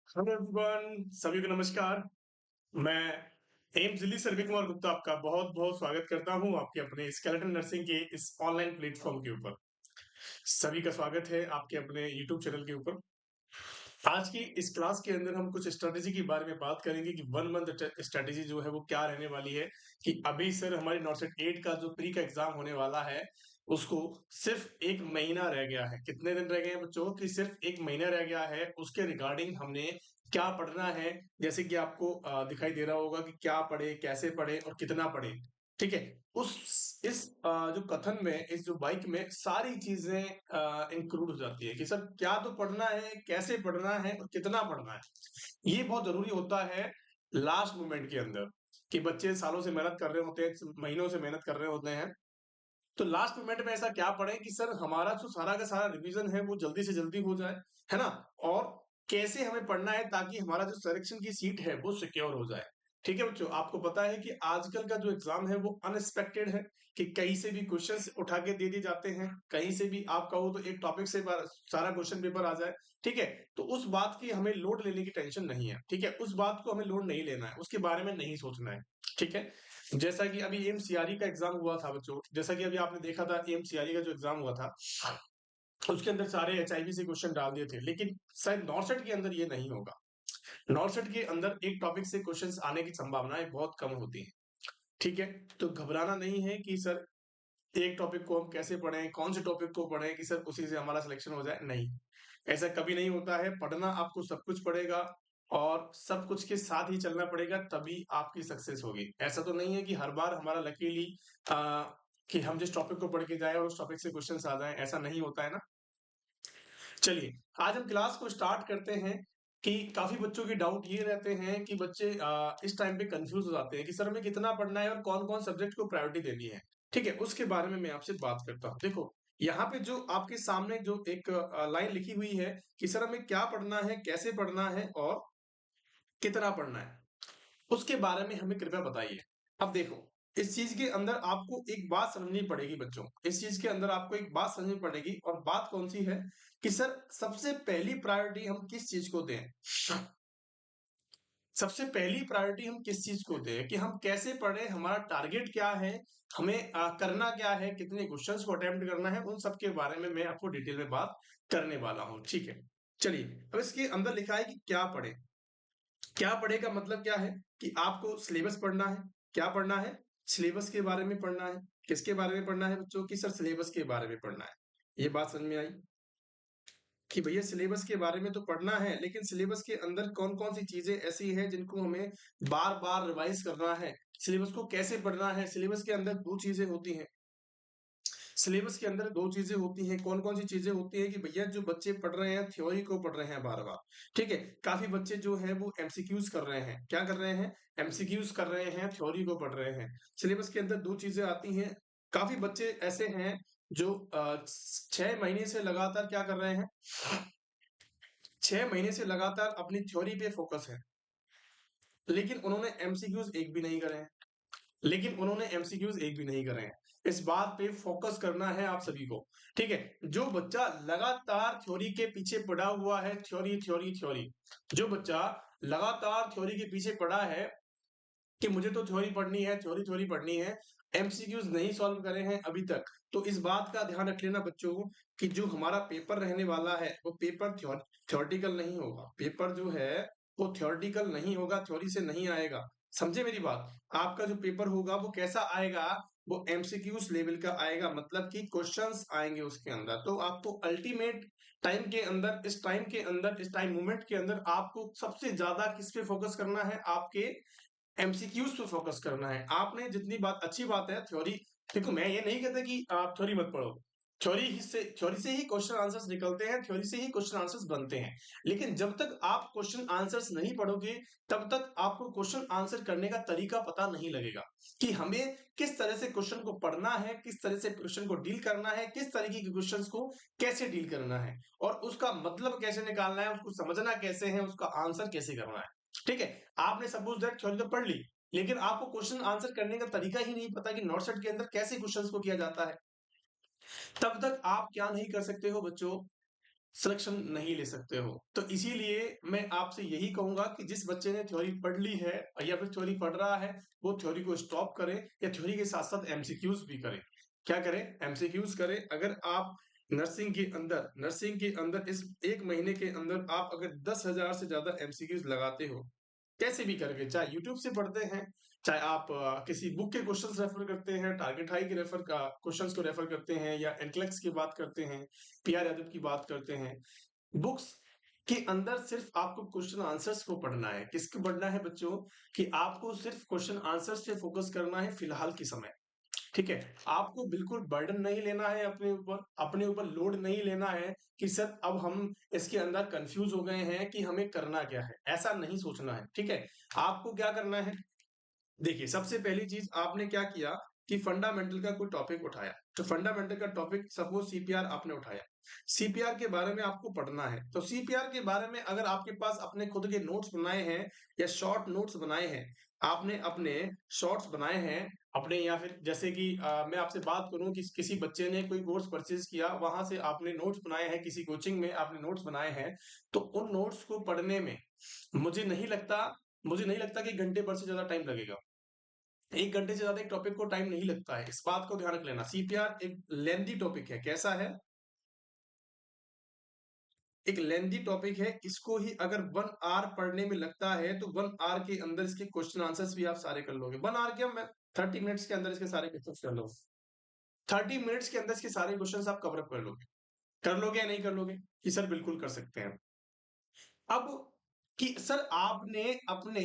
Hello everyone, सभी को नमस्कार। मैं एम्स दिल्ली से रवि कुमार गुप्ता आपका बहुत बहुत स्वागत करता हूं आपके अपने स्केलेटन नर्सिंग के इस ऑनलाइन प्लेटफॉर्म के ऊपर। सभी का स्वागत है आपके अपने यूट्यूब चैनल के ऊपर। आज की इस क्लास के अंदर हम कुछ स्ट्रेटेजी के बारे में बात करेंगे कि 1 मंथ स्ट्रेटेजी जो है वो क्या रहने वाली है। कि अभी सर हमारी नॉर्सेट 8 का जो प्री का एग्जाम होने वाला है, उसको सिर्फ 1 महीना रह गया है। कितने दिन रह गए हैं बच्चों? कि सिर्फ 1 महीना रह गया है। उसके रिगार्डिंग हमने क्या पढ़ना है, जैसे कि आपको दिखाई दे रहा होगा कि क्या पढ़े, कैसे पढ़े और कितना पढ़े। ठीक है? उस इस जो कथन में, इस जो बाइक में सारी चीजें इंक्लूड हो जाती है कि सर क्या तो पढ़ना है, कैसे पढ़ना है और कितना पढ़ना है। ये बहुत जरूरी होता है लास्ट मोमेंट के अंदर। कि बच्चे सालों से मेहनत कर रहे होते हैं, महीनों से मेहनत कर रहे होते हैं, तो लास्ट मोमेंट में ऐसा क्या पढ़े कि सर हमारा जो सारा का सारा रिवीजन है वो जल्दी से जल्दी हो जाए, है ना? और कैसे हमें पढ़ना है ताकि हमारा जो सिलेक्शन की सीट है वो सिक्योर हो जाए। ठीक है बच्चों, आपको पता है कि आजकल का जो एग्जाम है वो अनएक्सपेक्टेड है। कि कहीं से भी क्वेश्चंस उठा के दे दिए जाते हैं, कहीं से भी आप कहो तो एक टॉपिक से सारा क्वेश्चन पेपर आ जाए। ठीक है? तो उस बात की हमें लोड लेने की टेंशन नहीं है। ठीक है? उस बात को हमें लोड नहीं लेना है, उसके बारे में नहीं सोचना है। ठीक है? जैसा कि अभी एमसीआरई का एग्जाम हुआ था बच्चों, जैसा कि अभी आपने देखा था एमसीआरई का जो एग्जाम हुआ था, उसके अंदर सारे एचआईवी से क्वेश्चन डाल दिए थे, लेकिन शायद नॉर्सेट के अंदर ये नहीं होगा। नॉर्सेट के अंदर एक टॉपिक से क्वेश्चंस आने की संभावनाएं बहुत कम होती हैं। ठीक है? तो घबराना नहीं है कि सर एक टॉपिक को हम कैसे पढ़ें, कौन से टॉपिक को पढ़ें कि सर उसी से हमारा सिलेक्शन हो जाए। नहीं, ऐसा कभी नहीं होता है। पढ़ना आपको सब कुछ पड़ेगा और सब कुछ के साथ ही चलना पड़ेगा, तभी आपकी सक्सेस होगी। ऐसा तो नहीं है कि हर बार हमारा लकीली कि हम जिस टॉपिक को पढ़ के जाए और उस टॉपिक से क्वेश्चंस आ जाए, ऐसा नहीं होता है ना। चलिए, आज हम क्लास को स्टार्ट करते हैं। कि काफी बच्चों के डाउट ये रहते हैं कि बच्चे इस टाइम पे कंफ्यूज हो जाते हैं कि सर हमें कितना पढ़ना है और कौन कौन सब्जेक्ट को प्रायोरिटी देनी है। ठीक है? उसके बारे में मैं आपसे बात करता हूँ। देखो, यहाँ पे जो आपके सामने जो एक लाइन लिखी हुई है कि सर हमें क्या पढ़ना है, कैसे पढ़ना है और कितना पढ़ना है, उसके बारे में हमें कृपया बताइए। अब देखो, इस चीज के अंदर आपको एक बात समझनी पड़ेगी बच्चों। इस चीज के अंदर आपको एक बात समझनी पड़ेगी, और बात कौन सी है? कि सर सबसे पहली प्रायोरिटी हम किस चीज को दें। सबसे पहली प्रायोरिटी हम किस चीज को दें, कि हम कैसे पढ़ें, हमारा टारगेट क्या है, हमें करना क्या है, कितने क्वेश्चंस को अटेम्प्ट करना है, उन सब के बारे में मैं आपको डिटेल में बात करने वाला हूं। ठीक है? चलिए, अब इसके अंदर लिखा है कि क्या पढ़े। क्या पढ़े का मतलब क्या है? कि आपको सिलेबस पढ़ना है। क्या पढ़ना है? सिलेबस के बारे में पढ़ना है। किसके बारे में पढ़ना है बच्चों? की सर सिलेबस के बारे में पढ़ना है। ये बात समझ में आई? कि भैया सिलेबस के बारे में तो पढ़ना है, लेकिन सिलेबस के अंदर कौन-कौन सी चीजें ऐसी हैं जिनको हमें बार-बार रिवाइज करना है। सिलेबस को कैसे पढ़ना है? सिलेबस के अंदर 2 चीजें होती हैं। सिलेबस के अंदर 2 चीजें होती हैं। कौन-कौन सी चीजें होती हैं? कि भैया जो बच्चे पढ़ रहे हैं, थ्योरी को पढ़ रहे हैं बार-बार। ठीक है? काफ़ी बच्चे जो हैं वो एमसीक्यूज़ कर रहे हैं। क्या कर रहे हैं? एमसीक्यूज़ कर रहे हैं, थ्योरी को पढ़ रहे हैं। सिलेबस के अंदर 2 चीजें आती हैं। काफ़ी बच्चे ऐसे हैं जो 6 महीने से लगातार क्या कर रहे हैं? 6 महीने से लगातार अपनी थ्योरी पे फोकस है। लेकिन उन्होंने एमसीक्यूज़ एक भी नहीं करे हैं। लेकिन उन्होंने एमसीक्यूज़ एक भी नहीं करे हैं। इस बात पे फोकस करना है आप सभी को। ठीक है? जो बच्चा लगातार थ्योरी के पीछे पड़ा हुआ है, थ्योरी, थ्योरी, थ्योरी। जो बच्चा लगातार थ्योरी के पीछे पड़ा है कि मुझे तो थ्योरी पढ़नी है, थ्योरी, थ्योरी पढ़नी है, एमसीक्यूज़ नहीं सॉल्व करे हैं अभी तक, तो इस बात का ध्यान रख लेना बच्चों कि जो हमारा पेपर रहने वाला है, वो पेपर थ्योरेटिकल नहीं होगा। पेपर जो है, वो थ्योरेटिकल नहीं होगा, थ्योरी से नहीं आएगा। समझे मेरी बात? आपका जो पेपर होगा वो कैसा आएगा? वो एमसीक्यूज़ लेवल का आएगा, मतलब कि क्वेश्चंस आएँगे उसके अंदर। तो आपको अल्टीमेट टाइम के अंदर, इस टाइम के अंदर, इस टाइम मोमेंट के अंदर आपको सबसे ज़्यादा किस पे फोकस करना है? आपके एमसीक्यूज पे फोकस करना है। आपने जितनी बात, अच्छी बात है थ्योरी। देखो, मैं ये नहीं कहता कि आप थ्योरी मत पढ़ो। थ्योरी से ही क्वेश्चन आंसर्स निकलते हैं, थ्योरी से ही क्वेश्चन आंसर्स बनते हैं। लेकिन जब तक आप क्वेश्चन आंसर्स नहीं पढ़ोगे, तब तक आपको क्वेश्चन आंसर करने का तरीका पता नहीं लगेगा कि हमें किस तरह से क्वेश्चन को पढ़ना है, किस तरह से क्वेश्चन को डील करना है, किस तरीके के क्वेश्चन को कैसे डील करना है, और उसका मतलब कैसे निकालना है, उसको समझना कैसे है, उसका आंसर कैसे करना है। ठीक है? आपने सपोज दैट थ्योरी तो पढ़ ली, लेकिन आपको क्वेश्चन आंसर करने का तरीका ही नहीं पता कि नॉट के अंदर कैसे क्वेश्चंस को किया जाता है। तब तक आप क्या नहीं कर सकते हो बच्चों? सिलेक्शन नहीं ले सकते हो। तो इसीलिए मैं आपसे यही कहूँगा कि जिस बच्चे ने थ्योरी पढ़ ली है या फिर थ्योरी पढ़ रहा है, वो थ्योरी को स्टॉप करे या थ्योरी के साथ-साथ एमसीक्यूज़ भी करे। क्या करे? एमसीक्यूज़ करे। अगर आप नर्सिंग के अंदर इस 1 महीने के अंदर आप अगर 10,000 से ज़्यादा एमसीक्यूज़ लगाते हो, कैसे भी करके, चाहे यूट्यूब से पढ़ते हैं, चाहे आप किसी बुक के क्वेश्चंस रेफर करते हैं, टारगेट हाई के क्वेश्चंस को रेफर करते हैं या एनक्लेक्स की बात करते हैं, पीआर यादव की बात करते हैं। बुक्स के अंदर सिर्फ आपको क्वेश्चन आंसर्स को पढ़ना है। किसको पढ़ना है बच्चों? कि आपको सिर्फ क्वेश्चन आंसर्स पे फोकस करना है फिलहाल के समय। ठीक है? आपको बिल्कुल बर्डन नहीं लेना है अपने ऊपर लोड नहीं लेना है कि सर अब हम इसके अंदर कन्फ्यूज़ हो गए हैं कि हमें करना क्या है? ऐसा नहीं सोचना है, ठीक है? आपको क्या करना है? देखिए, सबसे पहली चीज़ आपने क्या किया कि फंडामेंटल का कोई टॉपिक उठाया। तो फंडामेंटल का टॉपिक सपोज़ सीपीआर आपने उठाया। सीपीआर के बारे में आपको पढ़ना है। तो सीपीआर के बारे में अगर आपके पास अपने खुद के नोट्स बनाए हैं या शॉर्ट नोट्स बनाए हैं, आपने अपने शॉर्ट्स बनाए हैं अपने या फिर जैसे कि मैं आपसे बात करूँ कि किसी बच्चे ने कोई कोर्स परचेज़ किया, वहाँ से आपने नोट्स बनाए हैं, किसी कोचिंग में आपने नोट्स बनाए हैं, तो उन नोट्स को पढ़ने में मुझे नहीं लगता मुझे नहीं लगता कि घंटे भर से ज़्यादा टाइम लगेगा। 1 घंटे से ज़्यादा एक टॉपिक को टाइम नहीं लगता है, इस बात को ध्यान रख लेना। सीपीआर एक लेंथी टॉपिक है, कैसा है? एक लेंथी टॉपिक है, इसको ही अगर 1 आवर पढ़ने में लगता है, तो 1 आवर के अंदर इसके क्वेश्चन आंसर्स भी आप सारे कर लोगे। 1 आवर क्या मैं 30 मिनट्स के अंदर इसके सारे क्वेश्चंस कर लो। 30 मिनट्स के अंदर इसके सारे क्वेश्चंस आप कवर अप कर लोगे। कर लोगे या नहीं कर लोगे? कि सर बिल्कुल कर सकते हैं। अब कि सर आपने अपने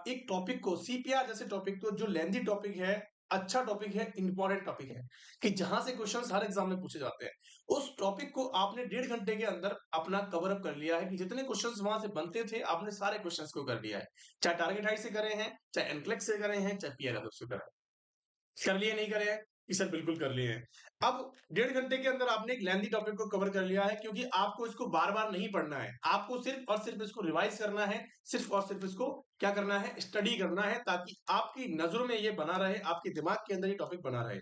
एक टॉपिक को सीपीआर जैसे टॉपिक को जो लेंथी टॉपिक है, अच्छा टॉपिक है, इंपॉर्टेंट टॉपिक है, कि जहां से क्वेश्चंस हर एग्जाम में पूछे जाते हैं। उस टॉपिक को आपने 1.5 घंटे के अंदर अपना कवर अप कर लिया है कि जितने क्वेश्चंस वहां से बनते थे, आपने सारे क्वेश्चंस को कर लिया है। चाहे टारगेट हाइट से करे हैं, चाहे एनक्लेक्स से करे हैं, चाहे पीआर से करे हैं। कर लिए नहीं करे हैं? कि सर बिल्कुल कर लिए हैं। अब 1.5 घंटे के अंदर आपने एक लेंथी टॉपिक को कवर कर लिया है क्योंकि आपको इसको बार-बार नहीं पढ़ना है। आपको सिर्फ और सिर्फ इसको रिवाइज़ करना है, सिर्फ और सिर्फ इसको क्या करना है? स्टडी करना है ताकि आपकी नज़रों में ये बना रहे, आपके दिमाग के अंदर ये टॉपिक बना रहे।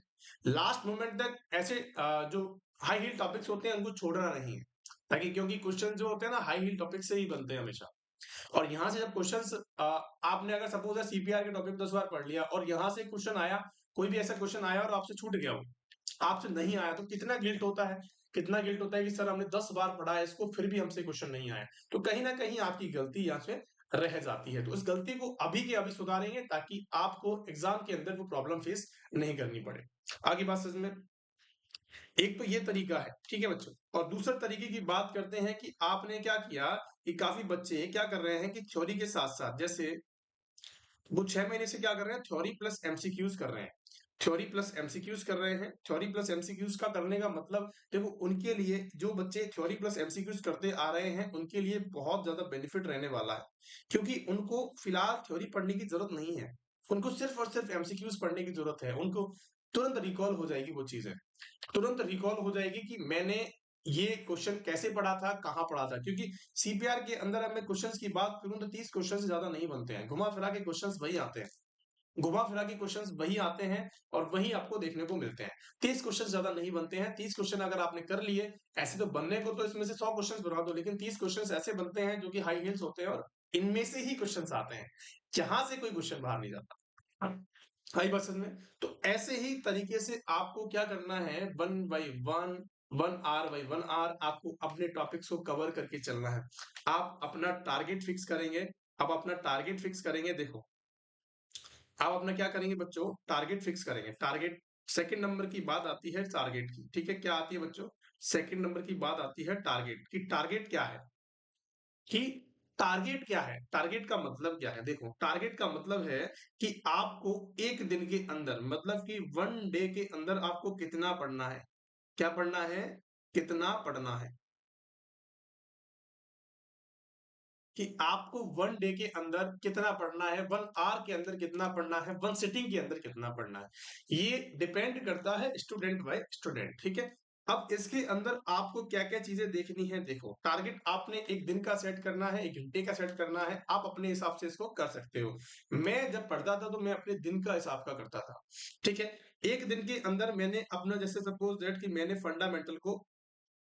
लास्ट मोमेंट तक ऐसे जो हाई हील टॉपिक्स होते हैं उनको छोड़ना नहीं है। ताकि क्योंकि क्वेश्चन जो होते हैं ना हाई हील टॉपिक से ही बनते हैं हमेशा। और यहाँ से जब क्वेश्चंस आपने अगर सपोज है सीपीआर के टॉपिक 10 बार पढ़ लिया और यहाँ से क्वेश्चन आया, कोई भी ऐसा क्वेश्चन आया और आपसे छूट गया हो, आपसे नहीं आया तो कितना गिल्ट होता है? कितना गिल्ट होता है कि सर हमने 10 बार पढ़ा है इसको फिर भी हमसे क्वेश्चन नहीं आया। तो कहीं न कहीं आपकी गलती यहाँ से रह जाती है। तो इस गलती को अभी के अभी सुधारेंगे ताकि आपको एग्ज़ाम के अंदर वो प्रॉब्लम फेस नहीं करनी पड़े। आगे बात समझ में एक तो ये तरीका है, ठीक है बच्चों? और दूसरे तरीके की बात करते हैं कि आपने क्या किया कि काफ़ी बच्चे क्या कर रहे हैं कि थ्योरी के साथ-साथ जैसे वो 6 महीने से क्या कर रहे हैं थ्योरी प्लस एमसीक्यूज़ कर रहे हैं। थ्योरी प्लस एमसीक्यूज़ कर रहे हैं। थ्योरी प्लस एमसीक्यूज़ का करने का मतलब देखो उनके लिए जो बच्चे थ्योरी प्लस एमसीक्यूज़ करते आ रहे हैं, उनके लिए बहुत ज़्यादा बेनिफिट रहने वाला है। क्योंकि उनको फिलहाल थ्योरी पढ़ने की ज़रूरत नहीं है। उनको सिर्फ़ और सिर्फ़ एमसीक्यूज़ पढ़ने की ज़रूरत है। उनको तुरंत रिकॉल हो जाएगी वो चीज़ें। तुरंत रिकॉल हो जाएगी कि मैंने ये क्वेश्चन कैसे पढ़ा था, कहाँ पढ़ा था। क्योंकि सीपीआर के अंदर अब मैं क्वेश्चन्स की बात करूँ तो 30 क्वेश्चन से ज़्यादा नहीं बनते हैं। घुमा-फिरा के क्वेश्चन्स वही आते हैं। घुमा-फिरा के क्वेश्चन्स वही आते हैं और वही आपको देखने को मिलते हैं। 30 क्वेश्चन ज़्यादा नहीं बनते हैं। 30 क्वेश्चन अगर आपने कर लिए, ऐसे तो बनने को तो इसमें से 100 क्वेश्चन बना दो, लेकिन 30 क्वेश्चन ऐसे बनते हैं जो कि हाई हील्स होते हैं और इनमें से ही क्वेश्चन्स आते हैं। जहाँ से कोई क्वेश्चन बाहर नहीं जाता। आई बात समझ में? तो ऐसे ही तरीके से आपको क्या करना है 1 बाय 1, 1 आवर बाय 1 आवर आपको अपने टॉपिक्स को कवर करके चलना है। आप अपना टारगेट फिक्स करेंगे। अब अपना टारगेट फिक्स करेंगे देखो, आप अपना क्या करेंगे बच्चों टारगेट फिक्स करेंगे। टारगेट सेकंड नंबर की बात आती है टारगेट की, ठीक है? क्या आती है बच्चों? सेकंड नंबर की बात आती है टारगेट की। टारगेट क्या है? कि टारगेट क्या है? टारगेट का मतलब क्या है? देखो, टारगेट का मतलब है कि आपको 1 दिन के अंदर मतलब कि 1 डे के अंदर आपको कितना पढ़ना है? क्या पढ़ना है? कितना पढ़ना है? कि आपको 1 डे के अंदर कितना पढ़ना है, 1 आवर के अंदर कितना पढ़ना है, 1 सिटिंग के अंदर कितना पढ़ना है। ये डिपेंड करता है स्टूडेंट बाय स्टूडेंट, ठीक है? अब इसके अंदर आपको क्या-क्या चीज़ें देखनी है देखो, टारगेट आपने 1 दिन का सेट करना है, 1 घंटे का सेट करना है, आप अपने हिसाब से इसको कर सकते हो। मैं जब पढ़ता था तो मैं अपने दिन का हिसाब का करता था, ठीक है? 1 दिन के अंदर मैंने अपना जैसे सपोज़ दैट कि मैंने फंडामेंटल को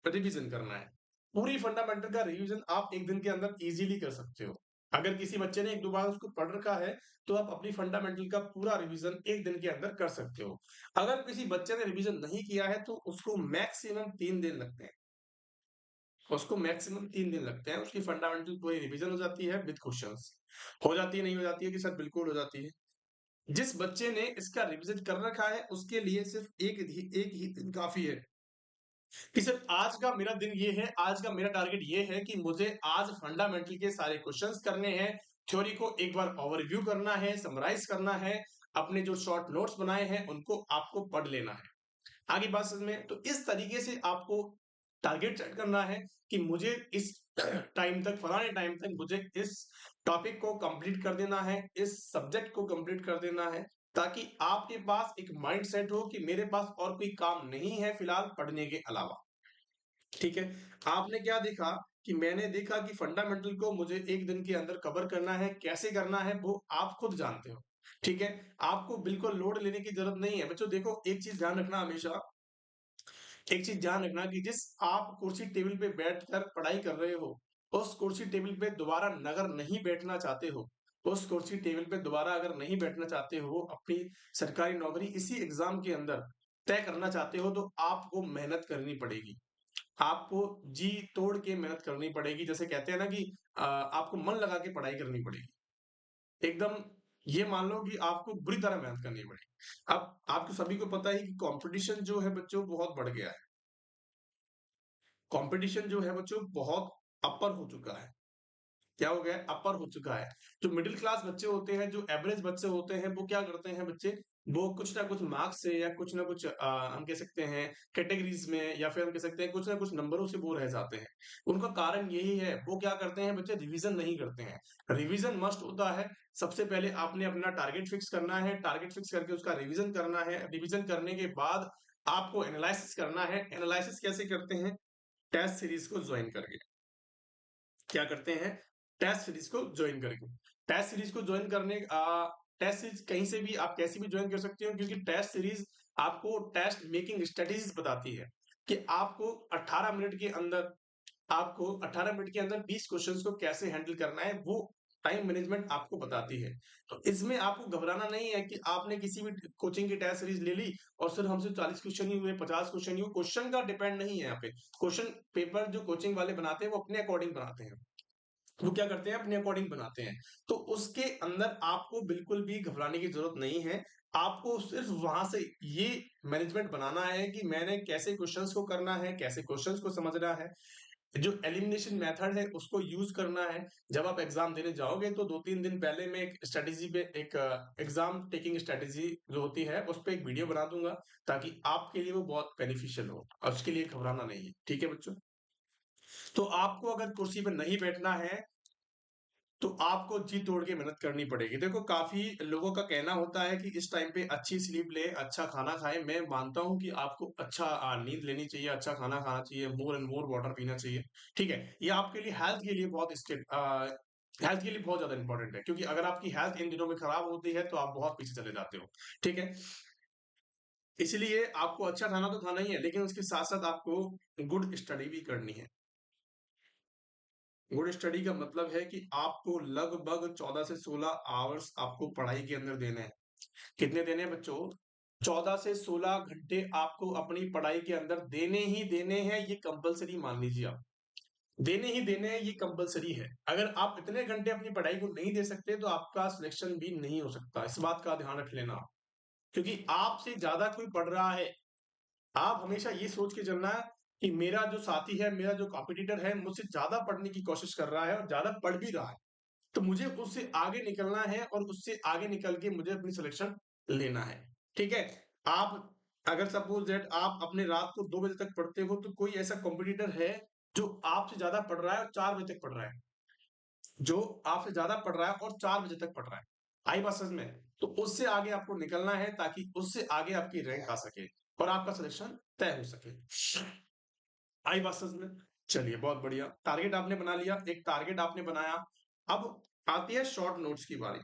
रिवीज़न करना है। पूरी फंडामेंटल का रिवीजन आप एक दिन के अंदर इजीली कर सकते हो। अगर किसी बच्चे ने एक दो बार उसको पढ़ रखा है तो आप अपनी फंडामेंटल का पूरा रिवीजन एक दिन के अंदर कर सकते हो। अगर किसी बच्चे ने रिवीजन नहीं किया है तो उसको मैक्सिमम 3 दिन लगते हैं। उसको मैक्सिमम 3 दिन लगते हैं, उसकी फंडामेंटल पूरी रिवीजन हो जाती है विद क्वेश्चंस। हो जाती है, नहीं हो जाती है कि सर बिल्कुल हो जाती है। जिस बच्चे ने इसका रिवीजन कर रखा है उसके लिए सिर्फ एक ही दिन काफी है कि सिर्फ आज का मेरा दिन ये है, आज का मेरा टारगेट ये है कि मुझे आज फंडामेंटल के सारे क्वेश्चंस करने हैं, थ्योरी को एक बार ओवरव्यू करना है, समराइज करना है, अपने जो शॉर्ट नोट्स बनाए हैं उनको आपको पढ़ लेना है। आगे बात समझ में? तो इस तरीके से आपको टारगेट सेट करना है कि मुझे इस टाइम तक, फलाने टाइम तक मुझे इस टॉपिक को कंप्लीट कर देना है, इस सब्जेक्ट को कंप्लीट कर देना है, ताकि आपके पास एक माइंड सेट हो कि मेरे पास और कोई काम नहीं है फिलहाल पढ़ने के अलावा। ठीक है? आपने क्या देखा कि मैंने देखा कि फंडामेंटल को मुझे एक दिन के अंदर कवर करना है, कैसे करना है वो आप खुद जानते हो। ठीक है? आपको बिल्कुल लोड लेने की जरूरत नहीं है। बच्चों देखो, एक चीज ध्यान रखना हमेशा, एक चीज ध्यान रखना कि जिस आप कुर्सी टेबल पे बैठकर पढ़ाई कर रहे हो, उस कुर्सी टेबल पे दोबारा अगर नहीं बैठना चाहते हो, उस कुर्सी टेबल पे दोबारा अगर नहीं बैठना चाहते हो, अपनी सरकारी नौकरी इसी एग्जाम के अंदर तय करना चाहते हो, तो आपको मेहनत करनी पड़ेगी। आपको जी तोड़ के मेहनत करनी पड़ेगी। जैसे कहते हैं ना कि आपको मन लगा के पढ़ाई करनी पड़ेगी। एकदम ये मान लो कि आपको बुरी तरह मेहनत करनी पड़ेगी। अब आपको सभी को पता है कि कंपटीशन जो है बच्चों बहुत बढ़ गया है। कंपटीशन जो है बच्चों बहुत अपर हो चुका है। क्या हो गया है? अपर हो चुका है। जो मिडिल क्लास बच्चे होते हैं, जो एवरेज बच्चे होते हैं, वो क्या करते हैं बच्चे, वो कुछ ना कुछ मार्क्स से या कुछ ना कुछ हम कह सकते हैं कैटेगरीज में, या फिर हम कह सकते हैं कुछ ना कुछ नंबरों से वो रह जाते हैं। उनका कारण यही है, वो क्या करते हैं बच्चे, रिवीजन नहीं करते हैं। रिवीजन मस्ट होता है। सबसे पहले आपने अपना टारगेट फिक्स करना है, टारगेट फिक्स करके उसका रिवीजन करना है। रिवीजन करने के बाद आपको एनालिसिस करना है। एनालिसिस कैसे करते हैं? टेस्ट सीरीज को ज्वाइन करके। क्या करते हैं? टेस्ट सीरीज को ज्वाइन करके। टेस्ट सीरीज को ज्वाइन करने टेस्ट सीरीज कहीं से भी आप कैसे भी ज्वाइन कर सकते हो, क्योंकि टेस्ट सीरीज आपको टेस्ट मेकिंग स्ट्रेटेजीज बताती है कि आपको 18 मिनट के अंदर, आपको 18 मिनट के अंदर 20 क्वेश्चंस को कैसे हैंडल करना है, वो टाइम मैनेजमेंट आपको बताती है। तो इसमें आपको घबराना नहीं है कि आपने किसी भी कोचिंग की टेस्ट सीरीज ले ली और सिर्फ हमसे 40 क्वेश्चन ही हुए, 50 क्वेश्चन ही हुए। क्वेश्चन का डिपेंड नहीं है यहाँ पे। क्वेश्चन पेपर जो कोचिंग वाले बनाते हैं वो अपने अकॉर्डिंग बनाते हैं। वो क्या करते हैं? अपने अकॉर्डिंग बनाते हैं। तो उसके अंदर आपको बिल्कुल भी घबराने की जरूरत नहीं है। आपको सिर्फ वहां से ये मैनेजमेंट बनाना है कि मैंने कैसे क्वेश्चंस को करना है, कैसे क्वेश्चंस को समझना है, जो एलिमिनेशन मेथड है उसको यूज करना है। जब आप एग्जाम देने जाओगे तो 2-3 दिन पहले मैं एक स्ट्रेटेजी पे, एक एग्जाम टेकिंग स्ट्रेटेजी जो होती है उस पे एक वीडियो बना दूंगा, ताकि आपके लिए वो बहुत बेनिफिशियल हो, और उसके लिए घबराना नहीं है। ठीक है बच्चों? तो आपको अगर कुर्सी पर नहीं बैठना है तो आपको जी तोड़ के मेहनत करनी पड़ेगी। देखो, काफ़ी लोगों का कहना होता है कि इस टाइम पे अच्छी स्लीप लें, अच्छा खाना खाएँ। मैं मानता हूँ कि आपको अच्छा नींद लेनी चाहिए, अच्छा खाना खाना चाहिए, मोर एंड मोर वाटर पीना चाहिए। ठीक है? ये आपके लिए हेल्थ के लिए बहुत हेल्थ के लिए बहुत ज़्यादा इम्पोर्टेंट है, क्योंकि अगर आपकी हेल्थ इन दिनों में खराब होती है, तो आप बहुत पीछे चले जाते हो। ठीक है? इसलिए आपको अच्छा खाना तो खाना ही है, लेकिन उसके साथ-साथ आपको गुड स्टडी भी करनी है। गुड स्टडी का मतलब है कि आपको लगभग 14 से 16 आवर्स आपको पढ़ाई के अंदर देने हैं। कितने देने हैं बच्चों? 14 से 16 घंटे आपको अपनी पढ़ाई के अंदर देने ही देने हैं, ये कंपल्सरी मान लीजिए आप। देने ही देने हैं, ये कंपल्सरी है। अगर आप इतने घंटे अपनी पढ़ाई को नहीं दे सकते तो आपका सिलेक्शन भी नहीं हो सकता। इस बात का ध्यान रख लेना आप। क्योंकि आपसे ज्यादा कोई पढ़ रहा है, आप हमेशा ये सोच के चलना कि मेरा जो साथी है, मेरा जो कॉम्पिटिटर है, मुझसे ज़्यादा पढ़ने की कोशिश कर रहा है और ज़्यादा पढ़ भी रहा है। तो मुझे उससे आगे निकलना है और उससे आगे निकल के मुझे अपनी सिलेक्शन लेना है। ठीक है? आप अगर सपोज़ दैट आप अपने रात को 2 बजे तक पढ़ते हो, तो कोई ऐसा कॉम्पिटिटर है जो आपसे ज़्यादा पढ़ रहा है और 4 बजे तक पढ़ रहा है। जो आपसे ज़्यादा पढ़ रहा है और 4 बजे तक पढ़ रहा है। आई बात समझ में? तो उससे आगे आपको निकलना है, ताकि उससे आगे आपकी रैंक आ सके और आपका सिलेक्शन तय हो सके। आई बात समझ में? चलिए, बहुत बढ़िया। टारगेट आपने बना लिया, एक टारगेट आपने बनाया। अब आती है शॉर्ट नोट्स की बारी।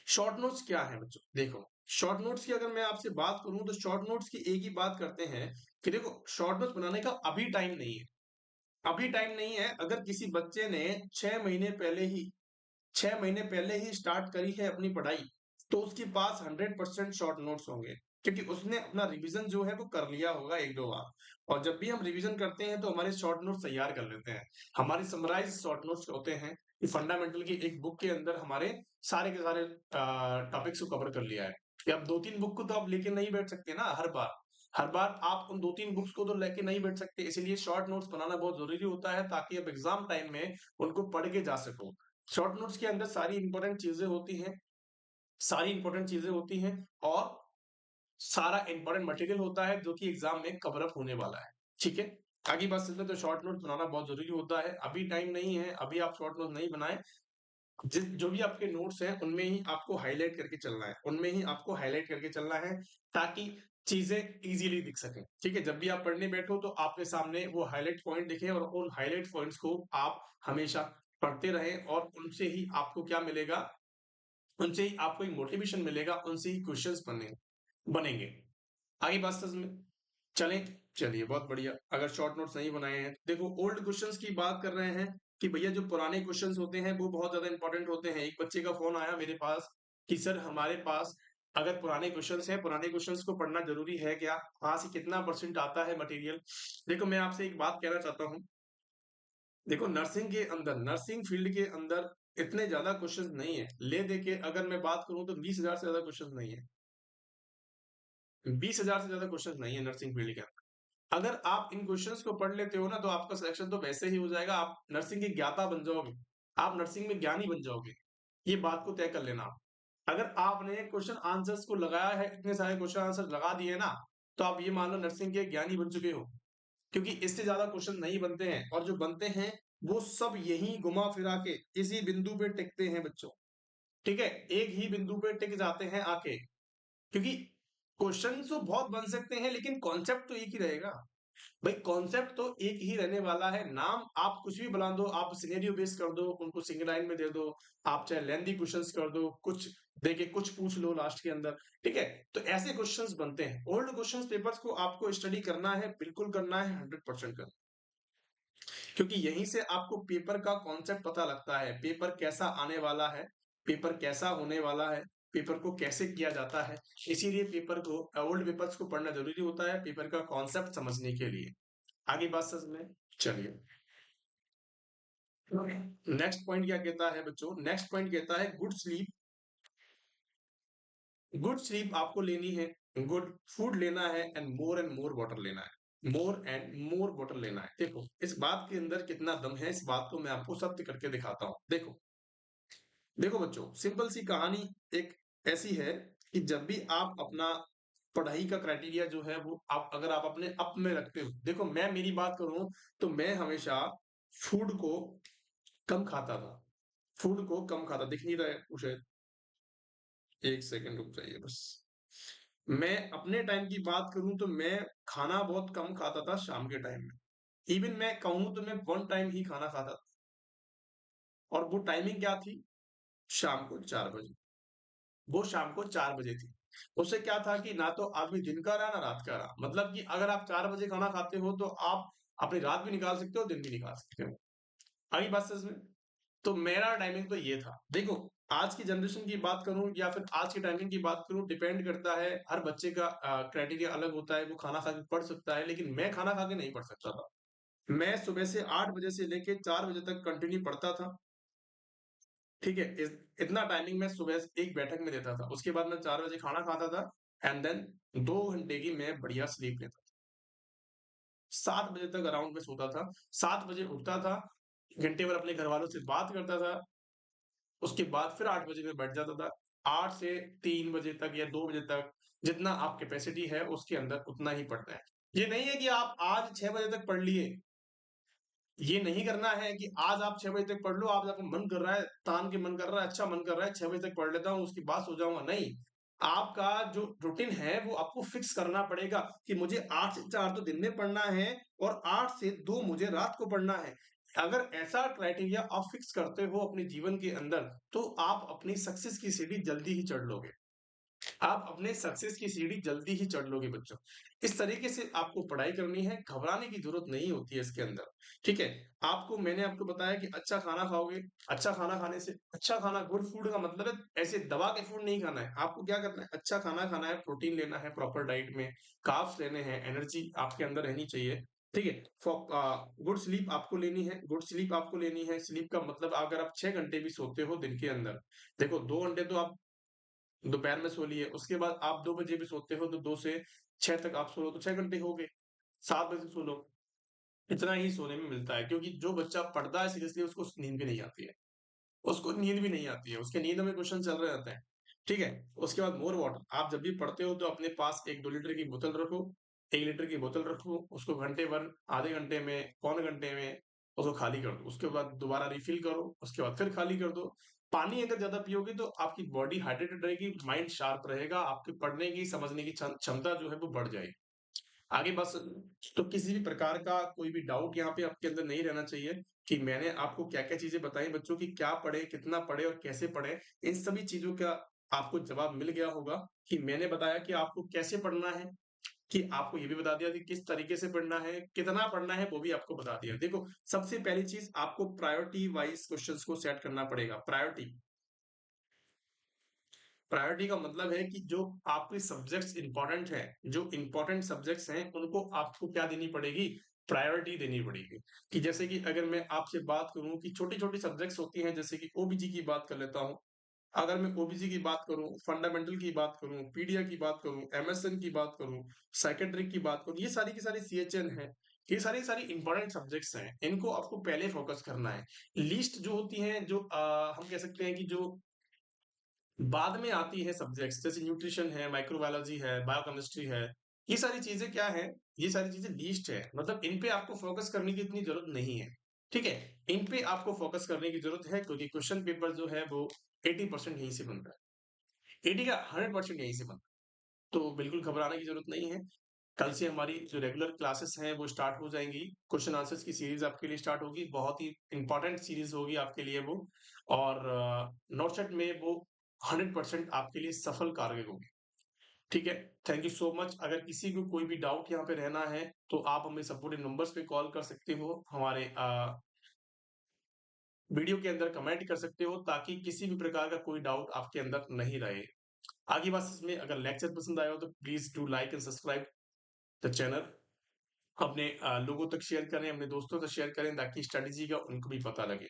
शॉर्ट नोट्स क्या है बच्चों? देखो, शॉर्ट नोट्स की अगर मैं आपसे बात करूं तो शॉर्ट नोट्स की एक ही बात करते हैं कि देखो, शॉर्ट नोट्स बनाने का अभी टाइम नहीं है। अभी टाइम नहीं है। अगर किसी बच्चे ने 6 महीने पहले ही स्टार्ट करी है अपनी पढ़ाई, तो उसके पास 100% शॉर्ट नोट्स होंगे, क्योंकि उसने अपना रिवीजन जो है वो कर लिया होगा 1-2 बार। और जब भी हम रिवीजन करते हैं तो हमारे शॉर्ट नोट्स तैयार कर लेते हैं। हमारे समराइज शॉर्ट नोट्स होते हैं कि फंडामेंटल की एक बुक के अंदर हमारे सारे के सारे टॉपिक्स को कवर कर लिया है। कि अब 2-3 बुक को तो आप लेके नहीं बैठ सकते ना हर बार। हर बार आप उन 2-3 बुक्स को तो लेके नहीं बैठ सकते, इसीलिए शॉर्ट नोट्स बनाना बहुत जरूरी होता है, ताकि आप एग्जाम टाइम में उनको पढ़ के जा सको। शॉर्ट नोट्स के अंदर सारी इंपॉर्टेंट चीजें होती हैं और सारा इंपॉर्टेंट मटेरियल होता है जो कि एग्जाम में कवर अप होने वाला है। ठीक है, आगे बात चलते हैं। तो शॉर्ट नोट्स बनाना बहुत जरूरी होता है। अभी टाइम नहीं है, अभी आप शॉर्ट नोट्स नहीं बनाए। जिस जो भी आपके नोट्स हैं उनमें ही आपको हाईलाइट करके चलना है, ताकि चीजें इजीली दिख सकें। ठीक है, जब भी आप पढ़ने बैठो तो आपके सामने वो हाईलाइट पॉइंट दिखे और उन हाईलाइट पॉइंट्स को आप हमेशा पढ़ते रहें, और उनसे ही आपको क्या मिलेगा, उनसे ही आपको एक मोटिवेशन मिलेगा, उनसे ही क्वेश्चंस बनेंगे। आगे बात समझ में चलें। चलिए, बहुत बढ़िया। अगर शॉर्ट नोट्स नहीं बनाए हैं, देखो ओल्ड क्वेश्चंस की बात कर रहे हैं कि भैया जो पुराने क्वेश्चंस होते हैं वो बहुत ज्यादा इंपॉर्टेंट होते हैं। एक बच्चे का फोन आया मेरे पास कि सर हमारे पास अगर पुराने क्वेश्चंस हैं, पुराने क्वेश्चंस को पढ़ना जरूरी है क्या, वहां से कितना परसेंट आता है मटेरियल। देखो मैं आपसे एक बात कहना चाहता हूँ। देखो नर्सिंग फील्ड के अंदर इतने ज्यादा क्वेश्चंस नहीं है। ले दे के अगर मैं बात करूं तो 20,000 से ज्यादा क्वेश्चंस नहीं है। 20,000 से ज्यादा क्वेश्चंस नहीं है नर्सिंग फील्ड के अंदर। अगर आप इन क्वेश्चंस को पढ़ लेते हो ना, तो आपका सिलेक्शन तो वैसे ही हो जाएगा। आप नर्सिंग के ज्ञाता बन जाओगे, आप नर्सिंग में ज्ञानी बन जाओगे। ये बात को तय कर लेना आप। अगर आपने क्वेश्चन आंसर्स को लगाया है, इतने सारे क्वेश्चन आंसर लगा दिए ना, तो आप ये मान लो नर्सिंग के ज्ञानी बन चुके हो। क्योंकि इससे ज्यादा क्वेश्चन नहीं बनते हैं, और जो बनते हैं वो सब यही घुमा फिरा के इसी बिंदु पे टिकते हैं बच्चों। ठीक है, एक ही बिंदु पे टिक जाते हैं आके। क्योंकि क्वेश्चन तो बहुत बन सकते हैं, लेकिन कॉन्सेप्ट तो एक ही रहेगा। भाई कॉन्सेप्ट तो एक ही रहने वाला है। नाम आप कुछ भी बना दो, आप सिनेरियो बेस कर दो, उनको सिंगल लाइन में दे दो, आप चाहे लेंथी क्वेश्चंस कर दो, कुछ देके कुछ पूछ लो लास्ट के अंदर। ठीक है, तो ऐसे क्वेश्चंस बनते हैं। ओल्ड क्वेश्चंस पेपर्स को आपको स्टडी करना है, बिल्कुल करना है, 100% करना, क्योंकि यहीं से आपको पेपर का कॉन्सेप्ट पता लगता है, पेपर कैसा आने वाला है, पेपर कैसा होने वाला है, पेपर को कैसे किया जाता है। इसीलिए पेपर को, ओल्ड पेपर्स को पढ़ना जरूरी होता है पेपर का कॉन्सेप्ट समझने के लिए। आगे बात समझ में चलिए। नेक्स्ट पॉइंट क्या कहता है बच्चों, नेक्स्ट पॉइंट कहता है गुड स्लीप। गुड स्लीप आपको लेनी है, गुड फूड लेना है, एंड मोर वाटर लेना है। मोर एंड मोर वाटर लेना है। देखो इस बात के अंदर कितना दम है, इस बात को मैं आपको सत्य करके दिखाता हूँ। देखो देखो बच्चों, सिंपल सी कहानी एक ऐसी है कि जब भी आप अपना पढ़ाई का क्राइटेरिया जो है वो आप अगर आप अपने अप में रखते हो, देखो मैं मेरी बात करूं तो मैं हमेशा फूड को कम खाता था। फूड को कम खाता, दिख नहीं रहा है उसे, एक सेकंड रुक जाइए बस। मैं अपने टाइम की बात करूं तो मैं खाना बहुत कम खाता था शाम के टाइम में। इवन मैं कहूं तो मैं वन टाइम ही खाना खाता था, और वो टाइमिंग क्या थी, शाम को 4 बजे। वो शाम को 4 बजे थी। उससे क्या था कि ना तो आदमी दिन का रहा ना रात का रहा, मतलब कि अगर आप 4 बजे खाना खाते हो तो आप अपनी रात भी निकाल सकते हो, दिन भी निकाल सकते हो। आई बात समझ में। तो मेरा टाइमिंग तो ये था। देखो आज की जनरेशन की बात करूं या फिर आज की टाइमिंग की बात करूं, डिपेंड करता है, हर बच्चे का क्राइटेरिया अलग होता है। वो खाना खा के पढ़ सकता है, लेकिन मैं खाना खा के नहीं पढ़ सकता था। मैं सुबह से 8 बजे से लेके 4 बजे तक कंटिन्यू पढ़ता था। ठीक है, इतना टाइमिंग मैं सुबह एक बैठक में देता था, उसके बाद मैं 4 बजे खाना खाता था, एंड देन 2 घंटे की मैं बढ़िया स्लीप लेता था। 7 बजे तक अराउंड में सोता था, 7 बजे उठता था, घंटे भर अपने घर वालों से बात करता था, उसके बाद फिर 8 बजे में बैठ जाता था। 8 से 3 बजे तक या 2 बजे तक, जितना आप कैपेसिटी है उसके अंदर उतना ही पढ़ना है। ये नहीं है कि आप आज 6 बजे तक पढ़ लिए। ये नहीं करना है कि आज आप 6 बजे तक पढ़ लो, आप आपको मन कर रहा है, तान के मन कर रहा है, अच्छा मन कर रहा है, 6 बजे तक पढ़ लेता हूँ, उसके बाद सो जाऊंगा। नहीं, आपका जो रूटीन है वो आपको फिक्स करना पड़ेगा कि मुझे 8 से 4 तो दिन में पढ़ना है, और 8 से 2 मुझे रात को पढ़ना है। अगर ऐसा क्राइटेरिया आप फिक्स करते हो अपने जीवन के अंदर, तो आप अपनी सक्सेस की सीढ़ी जल्दी ही चढ़ लोगे। आप अपने सक्सेस की सीढ़ी जल्दी ही चढ़ लोगे बच्चों। इस तरीके से आपको पढ़ाई करनी है, घबराने की ज़रूरत नहीं होती है इसके अंदर, ठीक है? मैंने आपको बताया कि अच्छा खाना खाओगे, अच्छा खाना खाने से अच्छा खाना गुड फूड का मतलब है ऐसे दबा के फूड नहीं खाना है। आपको क्या करना है, अच्छा खाना खाना है, प्रोटीन लेना है प्रॉपर डाइट में, कार्ब्स लेने हैं, एनर्जी आपके अंदर रहनी चाहिए, ठीक है? गुड स्लीप आपको लेनी है, गुड स्लीप आपको लेनी है। स्लीप का मतलब अगर आप 6 घंटे भी सोते हो दिन के अंदर, देखो 2 घंटे तो आप दोपहर में सो लिए, उसके बाद आप 2 बजे भी सोते हो तो 2 से 6 तक आप सो लो तो 6 घंटे हो गए, 7 बजे सो लो। इतना ही सोने में मिलता है क्योंकि जो बच्चा पढ़ता है सीरियसली उसको नींद भी नहीं आती है। उसको नींद भी नहीं आती है, उसके नींद में क्वेश्चन चल रहे होते हैं, ठीक है? उसके बाद मोर वाटर, आप जब भी पढ़ते हो तो अपने पास 1-2 लीटर की बोतल रखो, 1 लीटर की बोतल रखो, उसको घंटे भर, आधे घंटे में, पौने घंटे में उसको खाली कर दो। उसके बाद दोबारा रिफिल करो, उसके बाद फिर खाली कर दो। पानी अगर ज़्यादा पियोगे तो आपकी बॉडी हाइड्रेटेड रहेगी, माइंड शार्प रहेगा, आपके पढ़ने की, समझने की क्षमता जो है वो बढ़ जाएगी। आगे बस तो किसी भी प्रकार का कोई भी डाउट यहाँ पे आपके अंदर नहीं रहना चाहिए कि मैंने आपको क्या-क्या चीज़ें बताई बच्चों की क्या पढ़ें, कितना पढ़ें और कैसे पढ़ें। इन सभी चीज़ों का आपको जवाब मिल गया होगा कि मैंने बताया कि आपको कैसे पढ़ना है, कि आपको ये भी बता दिया कि किस तरीके से पढ़ना है, कितना पढ़ना है वो भी आपको बता दिया। देखो, सबसे पहली चीज़ आपको प्रायोरिटी वाइज़ क्वेश्चन्स को सेट करना पड़ेगा। प्रायोरिटी का मतलब है कि जो आपके सब्जेक्ट्स इंपॉर्टेंट हैं, जो इंपॉर्टेंट सब्जेक्ट्स हैं, उनको आपको क्या देनी पड़ेगी? प्रायोरिटी देनी पड़ेगी। कि जैसे कि अगर मैं आपसे बात करूँ कि छोटी-छोटी सब्जेक्ट्स होती हैं, जैसे कि ओबीजी की बात कर लेता हूँ। अगर मैं ओबीजी की बात करूँ, फंडामेंटल की बात करूँ, पीडिया की बात करूँ, एमएसएन की बात करूँ, साइकेट्रिक की बात करूँ, ये सारी की सारी सीएचएन है। ये सारी इंपॉर्टेंट सब्जेक्ट्स हैं। इनको आपको पहले फोकस करना है। लिस्ट जो होती हैं, हम कह सकते हैं कि जो बाद में आती है सब्जेक्ट्स जैसे न्यूट्रिशन है, माइक्रोबायोलॉजी है, बायोकेमिस्ट्री है। ये सारी चीज़ें क्या हैं? ये सारी चीज़ें लीस्ट है। मतलब इन पे आपको फ़ोकस करने की इतनी ज़रूरत नहीं है। ठीक है? इन पे आपको फ़ोकस करने की ज़रूरत है क्योंकि क्वेश्चन पेपर जो है वो 80% यहीं से बनता है। 80 का 100% यहीं से बनता है। तो बिल्कुल घबराने की ज़रूरत नहीं है। कल से हमारी जो रेगुलर क्लासेस हैं वो स्टार्ट हो जाएँगी। क्वेश्चन आंसर्स की सीरीज़ आपके लिए स्टार्ट होगी। बहुत ही इम्पोर्टेंट सीरीज़ होगी आपके लिए वो और नॉट में वो 100% आपके लिए सफल कारगर होगी। ठीक है? Thank you so much. अगर किसी को कोई भी डाउट यहाँ पे रहना है, तो आप हमें सपोर्टिव नंबर्स पे कॉल कर सकते हो। हमारे वीडियो के अंदर कमेंट कर सकते हो ताकि किसी भी प्रकार का कोई डाउट आपके अंदर नहीं रहे। आगे बस इसमें अगर लेक्चर पसंद आया हो तो please do like and subscribe the channel. अपने लोगों तक शेयर करें, अपने दोस्तों तक शेयर करें ताकि स्ट्रैटेजी का उनको भी पता लगे।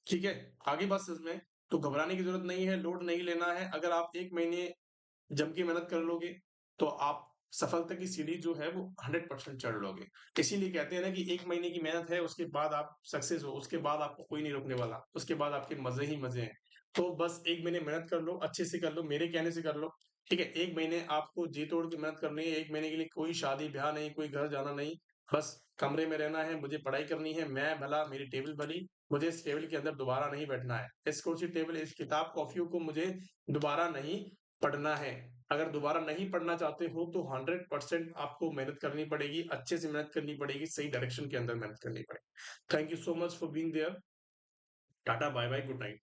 ठीक है? आगे बस इसमें तो घबराने की ज़रूरत नहीं है, लोड नहीं लेना है। अगर आप 1 महीने जम के मेहनत कर लोगे, तो आप सफलता की सीढ़ी जो है वो 100% चढ़ लोगे। इसीलिए कहते हैं ना कि 1 महीने की मेहनत है, उसके बाद आप सक्सेस हो, उसके बाद आपको कोई नहीं रोकने वाला, उसके बाद आपके मज़े ही मज़े हैं। तो बस 1 महीने मेहनत कर लो, अच्छे से कर लो, मेरे कहने से कर लो, ठीक है? 1 महीने आपको जी तोड़ के मेहनत करनी है, 1 महीने के लिए कोई शादी-ब्याह नहीं, कोई घर जाना नहीं, बस कमरे में रहना है, मुझे पढ़ाई करनी है, मैं भला मेरी टेबल भली, मुझे इस टेबल के अंदर दोबारा नहीं बैठना है। इस कुर्सी टेबल, इस किताब, कॉपियों को मुझे दोबारा नहीं पढ़ना है। अगर दोबारा नहीं पढ़ना चाहते हो तो 100% आपको मेहनत करनी पड़ेगी, अच्छे से मेहनत करनी पड़ेगी, सही डायरेक्शन के अंदर मेहनत करनी पड़ेगी। Thank you so much for being there. Tata, bye bye, good night.